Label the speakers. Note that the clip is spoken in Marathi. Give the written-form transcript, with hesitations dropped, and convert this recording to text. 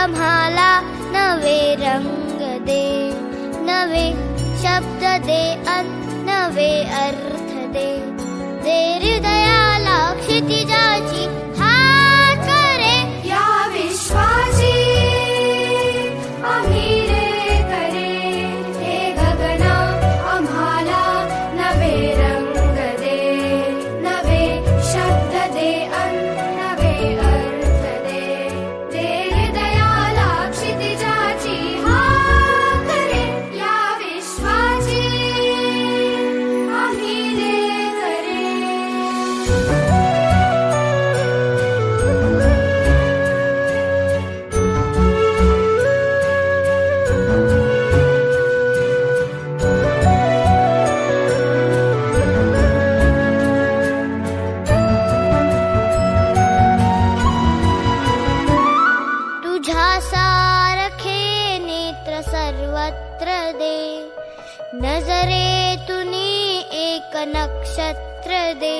Speaker 1: आम्हाला नवे रंग दे, नवे शब्द दे नवे अर्थ दे. दे हृदयाला क्षितिजाची हात रे,
Speaker 2: या विश्वाची आम्ही रे करे. हे गगना आम्हाला नवे रंग दे, नवे शब्द दे नवे अर्थ दे. दे हृदयाला क्षितिजाची हात रे, या विश्वाची आम्ही रे करे.
Speaker 1: तुझ्या सारखे नेत्र सर्वत्र दे, नजरेतून एक नक्षत्र दे.